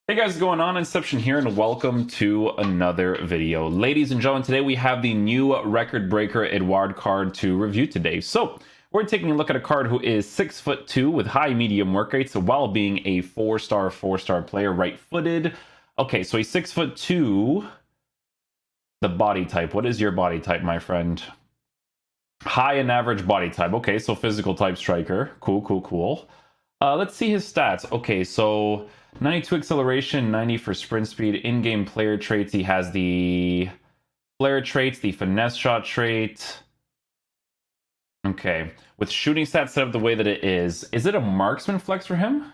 Hey guys, what's going on? Inception here, and welcome to another video. Ladies and gentlemen, today we have the new record breaker Edouard card to review today. So we're taking a look at a card who is 6'2" with high medium work rates while being a four-star player, right-footed. Okay, so he's 6'2". The body type. What is your body type, my friend? High and average body type. Okay, so physical type striker. Cool. Let's see his stats. Okay, so 92 acceleration, 90 for sprint speed. In-game player traits, he has the flare traits, the finesse shot trait. Okay, with shooting stats set up the way that it is it a marksman flex for him?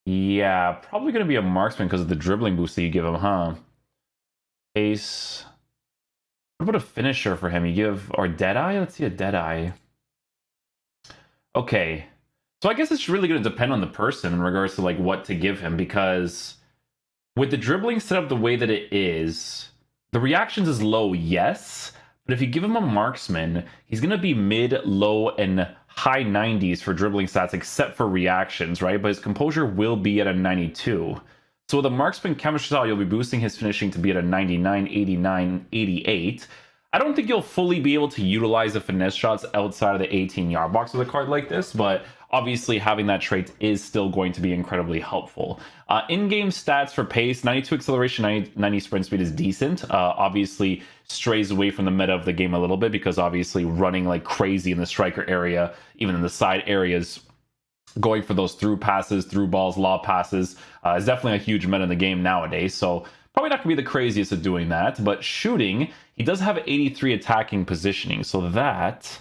Yeah, probably going to be a marksman because of the dribbling boost that you give him, huh? Ace. What about a finisher for him? You give, or Deadeye? Let's see a Deadeye. Okay. So I guess it's really going to depend on the person in regards to like what to give him, because with the dribbling set up the way that it is, the reactions is low, yes, but if you give him a marksman, he's going to be mid, low, and high 90s for dribbling stats, except for reactions, right? But his composure will be at a 92. So with a marksman chemistry style, you'll be boosting his finishing to be at a 99, 89, 88. I don't think you'll fully be able to utilize the finesse shots outside of the 18-yard box with a card like this, but obviously having that trait is still going to be incredibly helpful. In-game stats for pace, 92 acceleration, 90 sprint speed is decent. Obviously strays away from the meta of the game a little bit, because obviously running like crazy in the striker area, even in the side areas, going for those through passes, through balls, lob passes is definitely a huge meta in the game nowadays. So probably not going to be the craziest at doing that, but shooting, he does have 83 attacking positioning. So that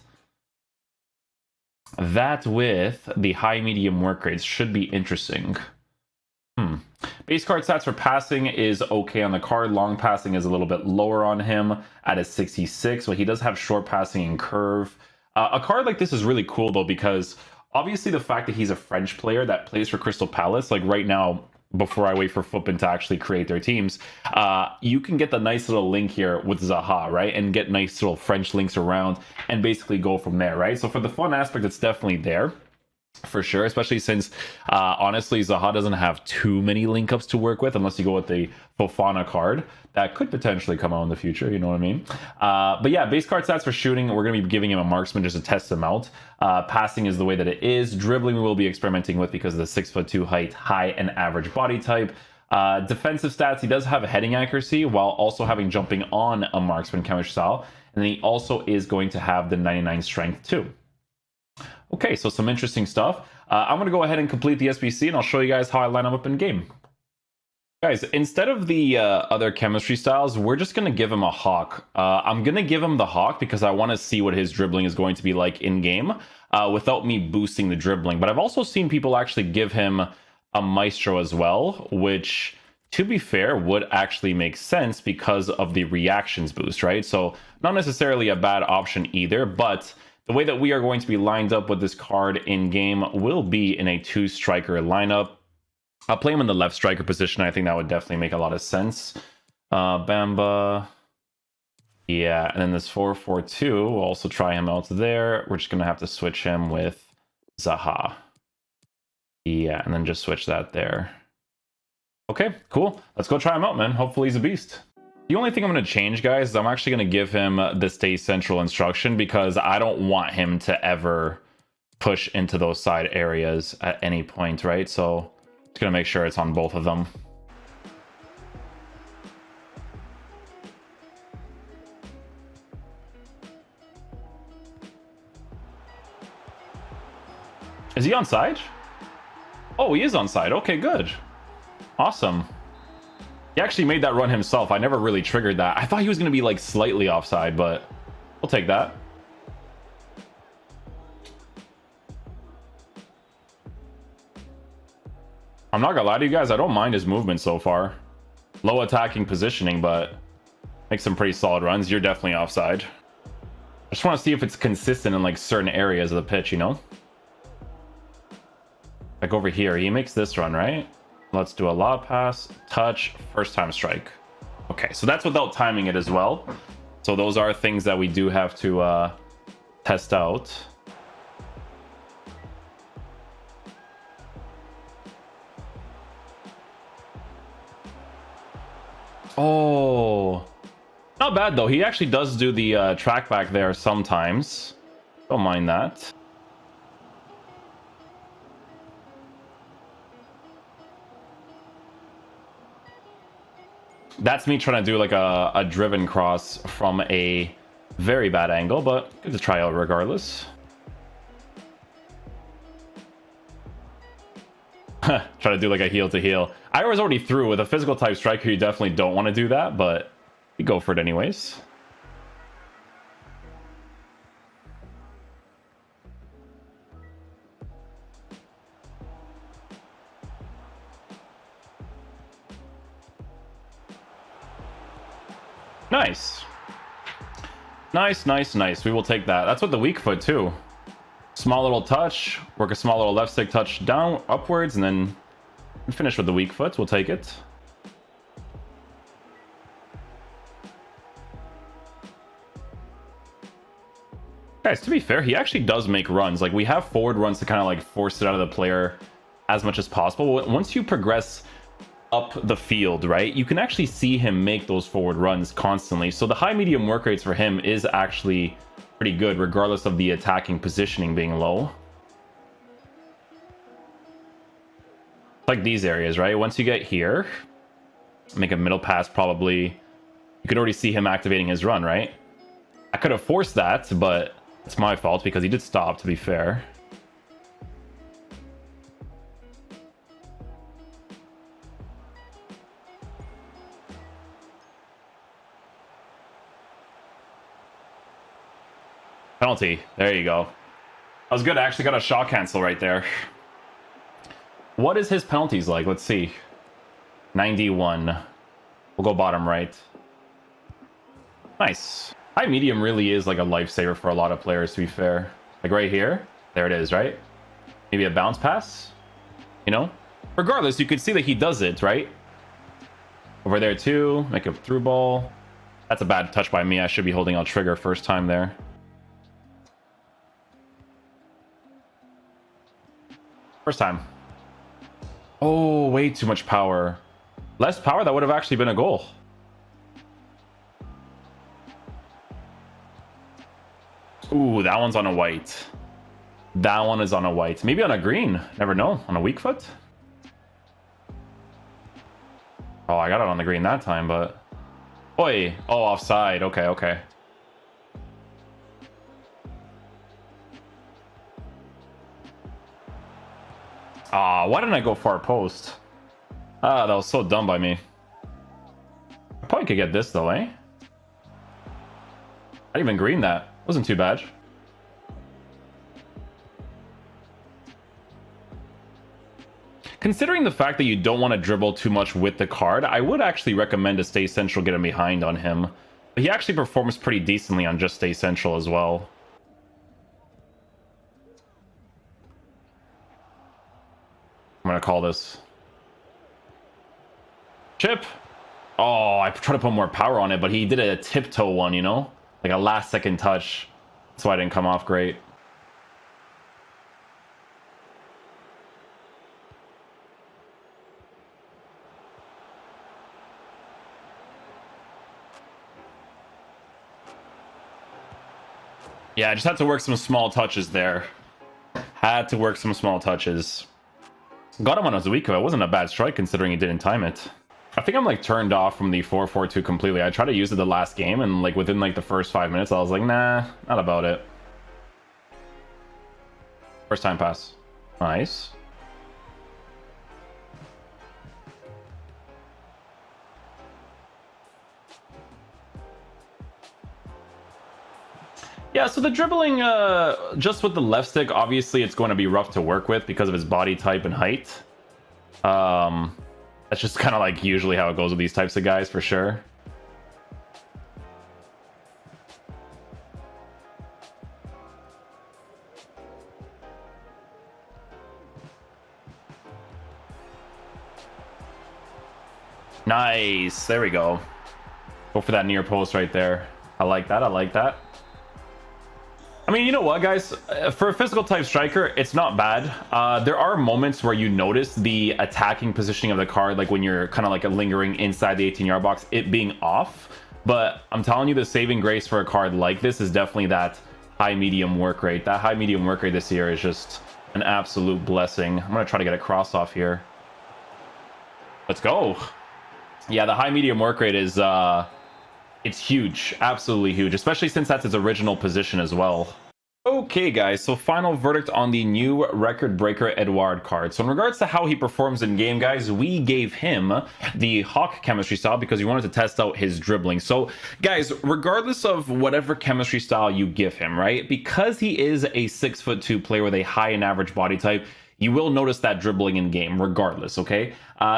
with the high medium work rates should be interesting. Base card stats for passing is okay on the card. Long passing is a little bit lower on him at a 66, but he does have short passing and curve. A card like this is really cool though, because obviously the fact that he's a French player that plays for Crystal Palace, like right now, before I wait for Footbin to actually create their teams, you can get the nice little link here with Zaha, right? And get nice little French links around and basically go from there, right? So for the fun aspect, it's definitely there for sure, especially since honestly Zaha doesn't have too many link ups to work with unless you go with the Fofana card that could potentially come out in the future, you know what I mean? But yeah, base card stats for shooting, we're going to be giving him a marksman just to test him out. Passing is the way that it is. Dribbling we will be experimenting with because of the 6'2" height, high and average body type. Defensive stats, he does have heading accuracy while also having jumping on a marksman chemistry style, and then he also is going to have the 99 strength too. Okay, so some interesting stuff. I'm going to go ahead and complete the SBC, and I'll show you guys how I line them up in game. Guys, instead of the other chemistry styles, we're just going to give him a Hawk. I'm going to give him the Hawk because I want to see what his dribbling is going to be like in-game without me boosting the dribbling. But I've also seen people actually give him a Maestro as well, which, to be fair, would actually make sense because of the reactions boost, right? So not necessarily a bad option either, but the way that we are going to be lined up with this card in-game will be in a two-striker lineup. I'll play him in the left striker position. I think that would definitely make a lot of sense. Bamba. Yeah, and then this 4-4-2, we'll also try him out there. We're just going to have to switch him with Zaha. Yeah, and then just switch that there. Okay, cool. Let's go try him out, man. Hopefully he's a beast. The only thing I'm going to change, guys, is I'm actually going to give him the stay central instruction because I don't want him to ever push into those side areas at any point, right? So just going to make sure it's on both of them. Is he onside? Oh, he is onside. Okay, good. Awesome. He actually made that run himself. I never really triggered that. I thought he was going to be like slightly offside, but we'll take that. I'm not gonna lie to you guys, I don't mind his movement so far. Low attacking positioning, but makes some pretty solid runs. You're definitely offside. I just want to see if it's consistent in like certain areas of the pitch, you know? Like over here, he makes this run, right? Let's do a lob pass, touch, first time strike. Okay, so that's without timing it as well. So those are things that we do have to test out. Oh, not bad though. He actually does do the track back there sometimes. Don't mind that. That's me trying to do like a driven cross from a very bad angle, but good to try out regardless. Try to do like a heel to heel. I was already through. With a physical type striker, you definitely don't want to do that, but you go for it anyways. Nice. Nice, nice, nice. We will take that. That's with the weak foot too. Small little touch, work a small little left stick touch down, upwards, and then finish with the weak foot. We'll take it. Guys, to be fair, he actually does make runs. Like, we have forward runs to kind of like force it out of the player as much as possible. Once you progress up the field, right, you can actually see him make those forward runs constantly. So the high medium work rates for him is actually pretty good, regardless of the attacking positioning being low. Like these areas, right? Once you get here, make a middle pass probably. You could already see him activating his run, right? I could have forced that, but it's my fault because he did stop, to be fair. Penalty. There you go. That was good. I actually got a shot cancel right there. What is his penalties like? Let's see. 91. We'll go bottom right. Nice. High medium really is like a lifesaver for a lot of players, to be fair. Like right here. There it is, right? Maybe a bounce pass? You know? Regardless, you could see that he does it, right? Over there too. Make a through ball. That's a bad touch by me. I should be holding on trigger first time there. First time. Oh, way too much power. Less power, that would have actually been a goal. Ooh, that one's on a white. That one is on a white. Maybe on a green. Never know. On a weak foot? Oh, I got it on the green that time, but... Oi! Oh, offside. Okay, okay. Ah, why didn't I go far post? Ah, that was so dumb by me. I probably could get this though, eh? I didn't even green that. Wasn't too bad. Considering the fact that you don't want to dribble too much with the card, I would actually recommend to stay central, get him behind on him. But he actually performs pretty decently on just stay central as well. I'm gonna call this. Chip! Oh, I tried to put more power on it, but he did a tiptoe one, you know? Like a last second touch. That's why it didn't come off great. Yeah, I just had to work some small touches there. Had to work some small touches. Got him on his weak foot. It wasn't a bad strike considering he didn't time it. I think I'm like turned off from the 4-4-2 completely. I tried to use it the last game and like within like the first 5 minutes I was like, nah, not about it. First time pass. Nice. Yeah, so the dribbling, just with the left stick, obviously it's going to be rough to work with because of his body type and height. That's just kind of like usually how it goes with these types of guys, for sure. Nice. There we go. Go for that near post right there. I like that. I like that. I mean, you know what, guys? For a physical type striker, it's not bad. There are moments where you notice the attacking positioning of the card, like when you're kind of like lingering inside the 18-yard box, it being off. But I'm telling you, the saving grace for a card like this is definitely that high-medium work rate. That high-medium work rate this year is just an absolute blessing. I'm going to try to get a cross off here. Let's go. Yeah, the high-medium work rate is... it's huge, absolutely huge, especially since that's its original position as well. Okay, guys, so final verdict on the new record breaker Edouard card. So in regards to how he performs in game, guys, we gave him the Hawk chemistry style because we wanted to test out his dribbling. So guys, regardless of whatever chemistry style you give him, right, because he is a 6'2" player with a high and average body type, you will notice that dribbling in game regardless, okay?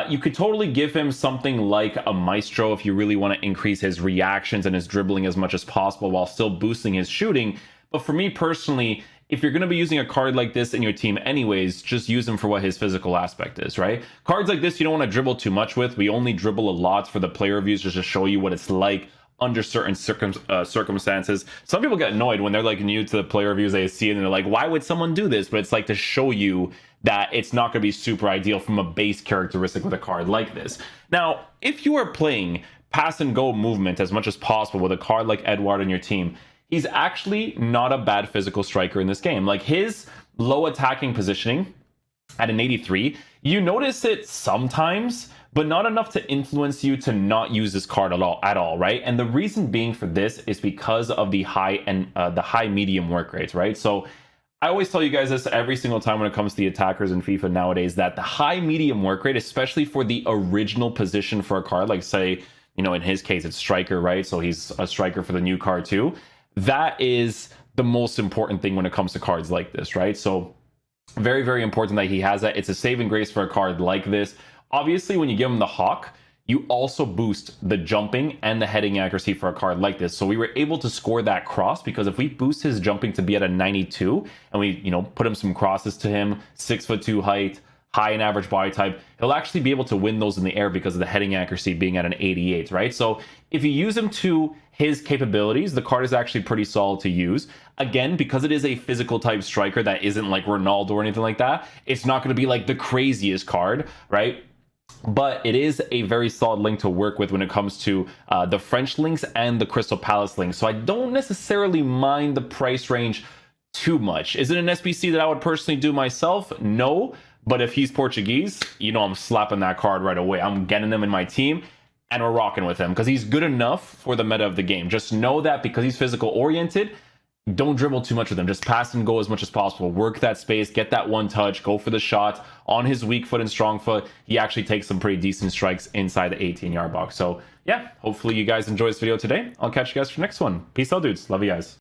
You could totally give him something like a Maestro if you really want to increase his reactions and his dribbling as much as possible while still boosting his shooting. But for me personally, if you're going to be using a card like this in your team anyways, just use him for what his physical aspect is, right? Cards like this you don't want to dribble too much with. We only dribble a lot for the player reviews just to show you what it's like under certain circumstances. Some people get annoyed when they're like new to the player reviews, they see it and they're like, why would someone do this? But it's like to show you that it's not going to be super ideal from a base characteristic with a card like this. Now, if you are playing pass and go movement as much as possible with a card like Edouard on your team, he's actually not a bad physical striker in this game. Like his low attacking positioning at an 83, you notice it sometimes, but not enough to influence you to not use this card at all, right? And the reason being for this is because of the high medium work rates, right? So I always tell you guys this every single time when it comes to the attackers in FIFA nowadays, that the high medium work rate, especially for the original position for a card, like say, you know, in his case, it's striker, right? So he's a striker for the new card too. That is the most important thing when it comes to cards like this, right? So very, very important that he has that. It's a saving grace for a card like this. Obviously, when you give him the Hawk, you also boost the jumping and the heading accuracy for a card like this. So we were able to score that cross because if we boost his jumping to be at a 92 and we, you know, put him some crosses to him, 6'2" height, high and average body type, he'll actually be able to win those in the air because of the heading accuracy being at an 88, right? So if you use him to his capabilities, the card is actually pretty solid to use. Again, because it is a physical type striker that isn't like Ronaldo or anything like that, it's not going to be like the craziest card, right? But it is a very solid link to work with when it comes to the French links and the Crystal Palace links. So I don't necessarily mind the price range too much. Is it an SBC that I would personally do myself? No. But if he's Portuguese, you know I'm slapping that card right away. I'm getting him in my team and we're rocking with him because he's good enough for the meta of the game. Just know that because he's physical oriented, don't dribble too much with him. Just pass and go as much as possible. Work that space, get that one touch, go for the shot. On his weak foot and strong foot, he actually takes some pretty decent strikes inside the 18-yard box. So yeah, hopefully you guys enjoy this video today. I'll catch you guys for the next one. Peace out, dudes. Love you guys.